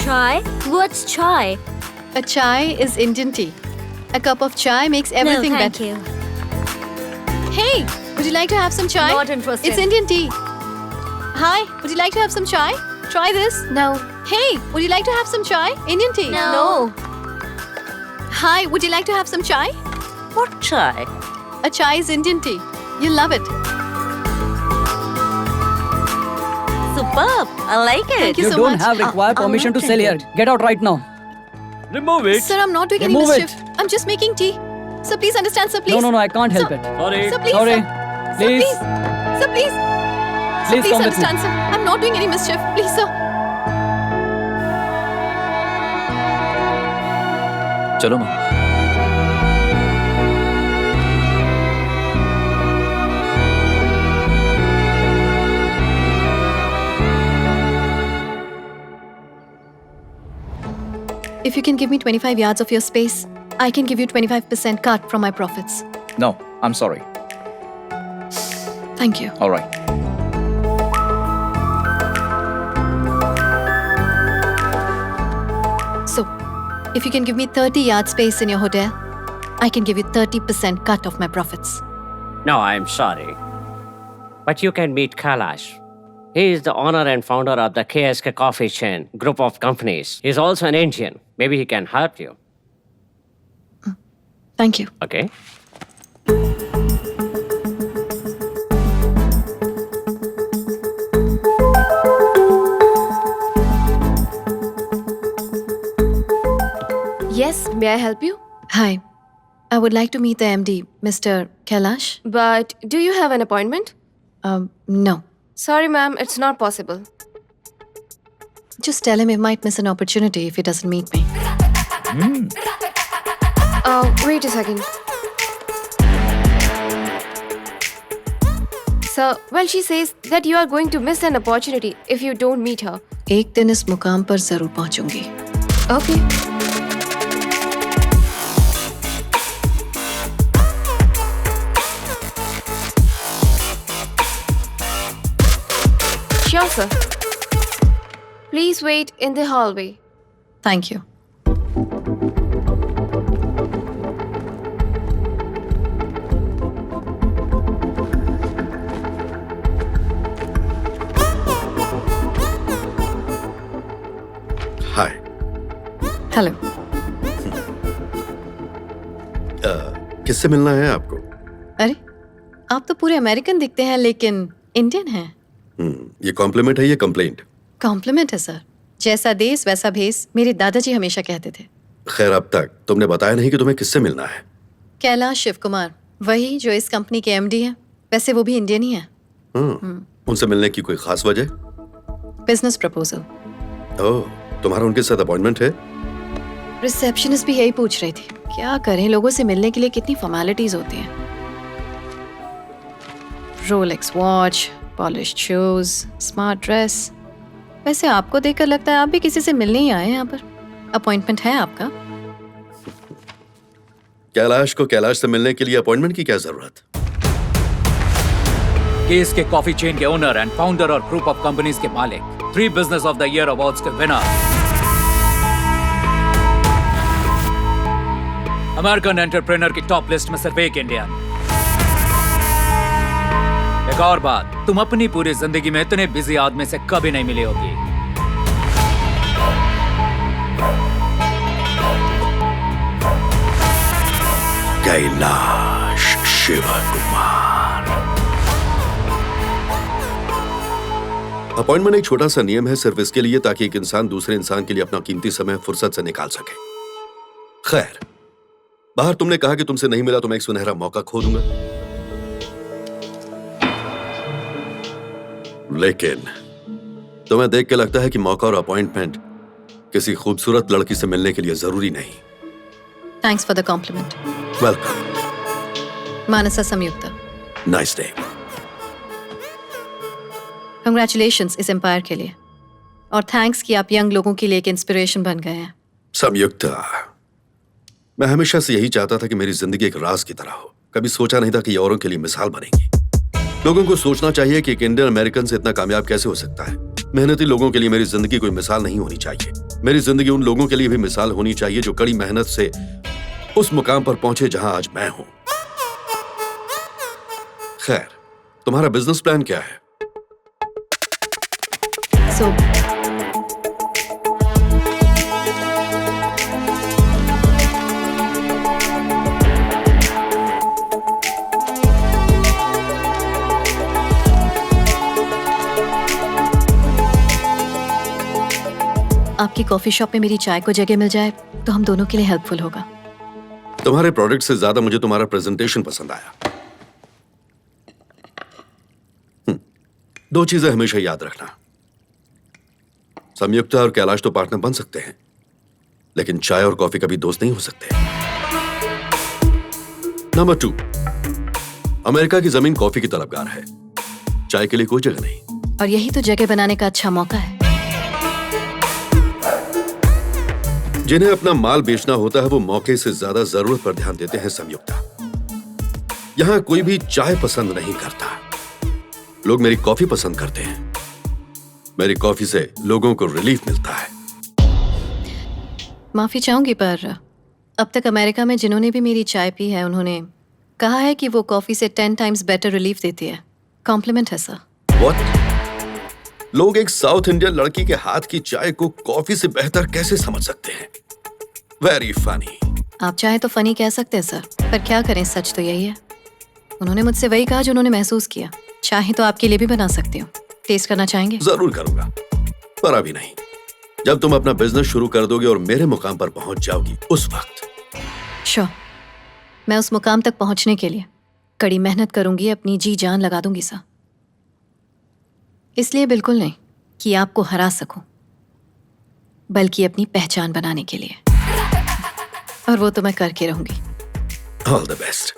Chai? What's chai? A chai is Indian tea. A cup of chai makes everything No, thank better. you. Hey, would you like to have some chai? Not interested. It's Indian tea. Hi, would you like to have some chai? Try this. No. Hey, would you like to have some chai? Indian tea. No. Hi, would you like to have some chai? What chai? A chai is Indian tea. You'll love it. Superb. I like it. Thank you You so don't much. have required permission to sell here. Get out right now. Remove it. Sir, I'm not doing any Remove mischief. it. I'm just making tea. Sir, please understand, sir, please. No, I can't help Sir, it. Sorry. Sir, please. Sorry. Sir, Please. please. Sir, please. Sir, Please please come with me. understand, sir. I'm not doing any mischief. Please, sir. चलो माँ. If you can give me 25 yards of your space, I can give you 25% cut from my profits. No, I'm sorry. Thank you. All right. So, if you can give me 30 yard space in your hotel, I can give you 30% cut of my profits. No, I'm sorry. But you can meet Kailash. He is the owner and founder of the KSK Coffee Chain group of companies. He's also an Indian. Maybe he can help you. Thank you. Okay? Yes, may I help you? Hi. I would like to meet the MD, Mr. Kailash. But do you have an appointment? No. Sorry, ma'am, it's not possible. Just tell him he might miss an opportunity if he doesn't meet me. Wait a second. Sir, well, she says that you are going to miss an opportunity if you don't meet her. एक दिन इस मुकाम पर जरूर पहुंचूंगी. Okay. Sure, sir. Please wait in the hallway. Thank you. Hi. Hello. किससे मिलना है आपको? अरे, आप तो पूरे अमेरिकन दिखते हैं लेकिन इंडियन हैं. ये कॉम्प्लीमेंट है या कंप्लेंट? कॉम्प्लीमेंट है सर. जैसा देश वैसा भेस, मेरे दादाजी हमेशा कहते थे. खैर, अब तक तुमने बताया नहीं कि तुम्हें किससे मिलना है. कैलाश शिव कुमार, वही जो इस कंपनी के एमडी हैं. वैसे वो भी इंडियन ही हैं. उनसे मिलने की कोई खास वजह? Business proposal. ओह, तुम्हारा उनके साथ अपॉइंटमेंट है? रिसेप्शनिस्ट भी यही पूछ रही थी. क्या करें, लोगों से मिलने के लिए कितनी फॉर्मेलिटीज होती हैं. Rolex watch, polished shoes, smart dress. वैसे आपको देखकर लगता है आप भी किसी से मिलने ही आए हैं यहाँ पर. अपॉइंटमेंट है आपका? कैलाश को कैलाश से मिलने के लिए अपॉइंटमेंट की क्या जरूरत? केस के कॉफी चेन के ओनर एंड फाउंडर और ग्रुप ऑफ कंपनीज के मालिक, 3 business of the year awards के विनर, अमेरिकन एंटरप्रेन्योर की टॉप लिस्ट में सिर्फ एक इंडियन. एक और बात, तुम अपनी पूरी जिंदगी में इतने बिजी आदमी से कभी नहीं मिली होगी. कैलाश शिव कुमार. अपॉइंटमेंट एक छोटा सा नियम है सिर्फ इसके लिए ताकि एक इंसान दूसरे इंसान के लिए अपना कीमती समय फुर्सत से निकाल सके. खैर, बाहर तुमने कहा कि तुमसे नहीं मिला तो मैं एक सुनहरा मौका खो दूंगा. लेकिन तुम्हें देख के लगता है कि मौका और अपॉइंटमेंट किसी खूबसूरत लड़की से मिलने के लिए जरूरी नहीं. Thanks for the compliment. Welcome. Mansa Sanyukta. Nice day. Congratulations इस एम्पायर के लिए. और थैंक्स कि आप यंग लोगों के लिए एक इंस्पिरेशन बन गए हैं. संयुक्ता, मैं हमेशा से यही चाहता था कि मेरी जिंदगी एक राज की तरह हो. कभी सोचा नहीं था कि ये औरों के लिए मिसाल बनेगी. लोगों को सोचना चाहिए कि एक इंडियन अमेरिकन से इतना कामयाब कैसे हो सकता है. मेहनती लोगों के लिए मेरी जिंदगी कोई मिसाल नहीं होनी चाहिए. मेरी जिंदगी उन लोगों के लिए भी मिसाल होनी चाहिए जो कड़ी मेहनत से उस मुकाम पर पहुंचे जहां आज मैं हूं। खैर, तुम्हारा बिजनेस प्लान क्या है? सो आपकी कॉफी शॉप में मेरी चाय को जगह मिल जाए तो हम दोनों के लिए हेल्पफुल होगा। तुम्हारे प्रोडक्ट से ज्यादा मुझे तुम्हारा प्रेजेंटेशन पसंद आया। दो चीजें हमेशा याद रखना, संयुक्ता और कैलाश तो पार्टनर बन सकते हैं, लेकिन चाय और कॉफी कभी दोस्त नहीं हो सकते। नंबर 2, अमेरिका की जमीन कॉफी की तलबगार है, चाय के लिए कोई जगह नहीं। और यही तो जगह बनाने का अच्छा मौका है। जिन्हें अपना माल बेचना होता है वो मौके से ज्यादा जरूरत पर ध्यान देते हैं संयुक्ता। यहां कोई भी चाय पसंद नहीं करता, लोग मेरी कॉफी पसंद करते हैं। मेरी कॉफी से लोगों को रिलीफ मिलता है। माफी चाहूंगी पर अब तक अमेरिका में जिन्होंने भी मेरी चाय पी है उन्होंने कहा है कि वो कॉफी से 10 टाइम्स बेटर रिलीफ देती है। कॉम्प्लीमेंट है सर। What? लोग एक साउथ इंडियन लड़की के हाथ की चाय को कॉफी से बेहतर कैसे समझ सकते हैं? Very funny. आप चाहे तो फनी कह सकते हैं सर, पर क्या करें, सच तो यही है। उन्होंने मुझसे वही कहा जो उन्होंने महसूस किया। चाहे तो आपके लिए भी बना सकती हूँ, टेस्ट करना चाहेंगे? जरूर करूंगा, पर अभी नहीं। जब तुम अपना बिजनेस शुरू कर दोगे और मेरे मुकाम पर पहुंच जाओगी उस वक्त। श्योर, मैं उस मुकाम तक पहुंचने के लिए कड़ी मेहनत करूंगी, अपनी जी जान लगा दूंगी सर। इसलिए बिल्कुल नहीं कि आपको हरा सकूं, बल्कि अपनी पहचान बनाने के लिए, और वो तो मैं करके रहूंगी। All the best.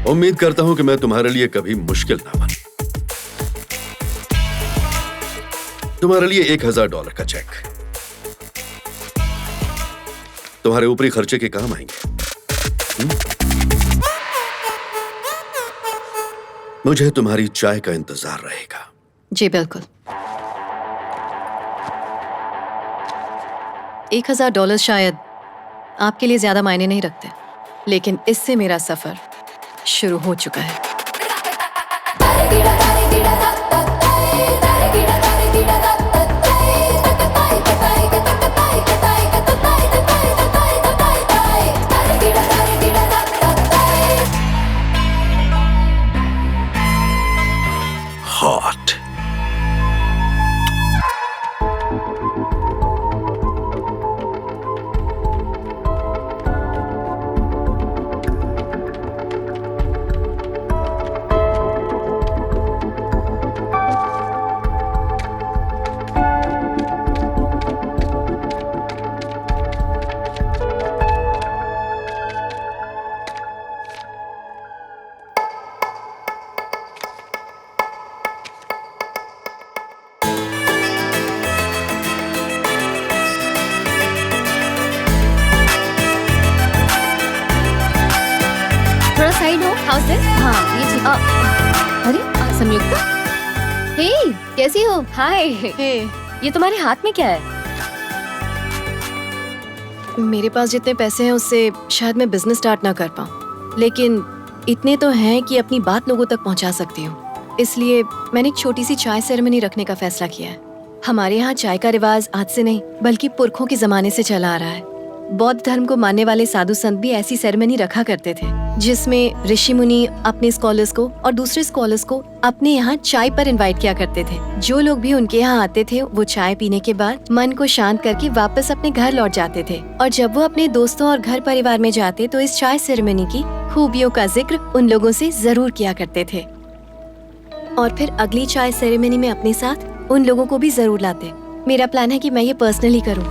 उम्मीद करता हूं कि मैं तुम्हारे लिए कभी मुश्किल ना बनूं। तुम्हारे लिए $1000 का चेक तुम्हारे ऊपरी खर्चे के काम आएंगे। मुझे तुम्हारी चाय का इंतजार रहेगा। जी बिल्कुल। $1000 शायद आपके लिए ज्यादा मायने नहीं रखते, लेकिन इससे मेरा सफर शुरू हो चुका है। हॉट। थोड़ा साइड हो। House this? हाँ, ये ठीक। अरे संयुक्ता, हे कैसी हो? हाय। ये तुम्हारे हाथ में क्या है? मेरे पास जितने पैसे हैं उससे शायद मैं बिजनेस स्टार्ट ना कर पाऊँ, लेकिन इतने तो हैं कि अपनी बात लोगों तक पहुँचा सकती हूँ। इसलिए मैंने एक छोटी सी चाय सेरेमनी रखने का फैसला किया है। हमारे यहाँ चाय का रिवाज आज से नहीं बल्कि पुरखों के जमाने से चला आ रहा है। बौद्ध धर्म को मानने वाले साधु संत भी ऐसी सेरेमनी रखा करते थे, जिसमें ऋषि मुनि अपने स्कॉलर्स को और दूसरे स्कॉलर्स को अपने यहाँ चाय पर इनवाइट किया करते थे। जो लोग भी उनके यहाँ आते थे वो चाय पीने के बाद मन को शांत करके वापस अपने घर लौट जाते थे, और जब वो अपने दोस्तों और घर परिवार में जाते तो इस चाय सेरेमनी की खूबियों का जिक्र उन लोगों से जरूर किया करते थे, और फिर अगली चाय सेरेमनी में अपने साथ उन लोगों को भी जरूर लाते। मेरा प्लान है कि मैं ये पर्सनली करूँ,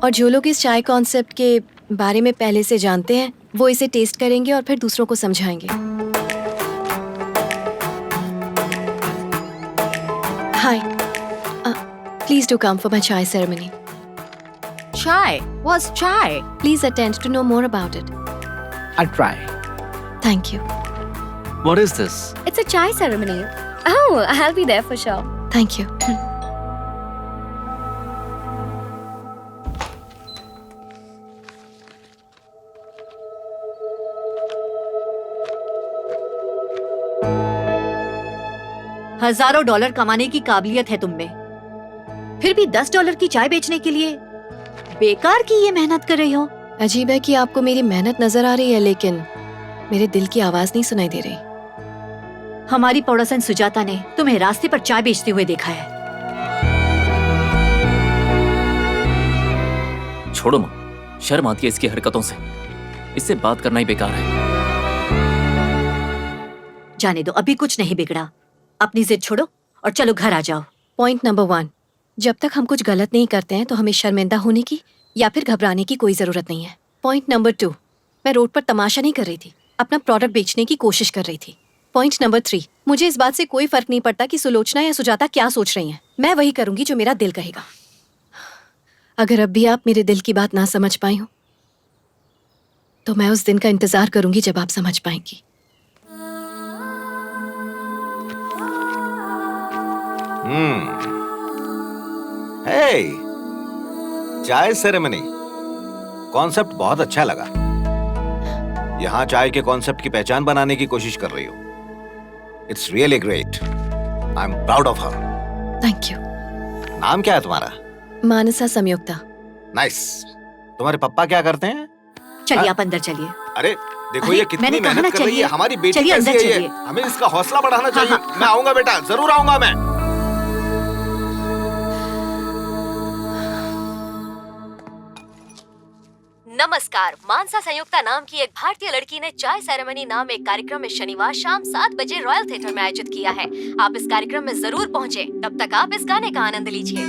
और जो लोग इस चाय कॉन्सेप्ट के बारे में पहले से जानते हैं वो इसे टेस्ट करेंगे और फिर दूसरों को समझाएंगे। Hi, please do come for my chai ceremony. Chai? What's chai? Please attend to know more about it. I'll try. Thank you. What is this? It's a chai ceremony. Oh, I'll be there for sure. Thank you. हजारों dollar कमाने की काबिलियत है तुम में, फिर भी $10 की चाय बेचने के लिए बेकार की ये मेहनत कर रही हो। अजीब है कि आपको मेरी मेहनत नजर आ रही है, लेकिन मेरे दिल की आवाज नहीं सुनाई दे रही। हमारी पड़ोसन सुजाता ने तुम्हें रास्ते पर चाय बेचते हुए देखा है। छोड़ो माँ, शर्म आती है इसकी हरकतों से। इससे बात करना ही बेकार है। जाने दो, अभी कुछ नहीं बिगड़ा। अपनी जिद छोड़ो और चलो घर आ जाओ। पॉइंट नंबर 1, जब तक हम कुछ गलत नहीं करते हैं तो हमें शर्मिंदा होने की या फिर घबराने की कोई जरूरत नहीं है। पॉइंट नंबर 2, मैं रोड पर तमाशा नहीं कर रही थी, अपना प्रोडक्ट बेचने की कोशिश कर रही थी। पॉइंट नंबर 3, मुझे इस बात से कोई फर्क नहीं पड़ता कि सुलोचना या सुजाता क्या सोच रही हैं। मैं वही करूंगी जो मेरा दिल कहेगा। अगर अब भी आप मेरे दिल की बात ना समझ पाई हो तो मैं उस दिन का इंतजार करूंगी जब आप समझ पाएंगी। हे, चाय सेरेमनी कॉन्सेप्ट बहुत अच्छा लगा। यहाँ चाय के कॉन्सेप्ट की पहचान बनाने की कोशिश कर रही हो। It's really great. I am proud of her. Thank you. नाम क्या है तुम्हारा? मानसा संयुक्ता। नाइस। तुम्हारे पापा क्या करते हैं? चलिए आप अंदर चलिए। अरे देखो अरे, ये कितनी मैंने कहा ना मेहनत कर रही है। चलिए। हमारी बेटी चलिए कैसी अंदर है ये? चलिए। हमें इसका हौसला बढ़ाना चाहिए। हाँ। मैं आऊंगा बेटा, जरूर आऊंगा मैं। नमस्कार। मानसा संयुक्ता नाम की एक भारतीय लड़की ने चाय सेरेमनी नाम एक कार्यक्रम में शनिवार शाम 7 बजे रॉयल थिएटर में आयोजित किया है। आप इस कार्यक्रम में जरूर पहुंचे। तब तक आप इस गाने का आनंद लीजिए।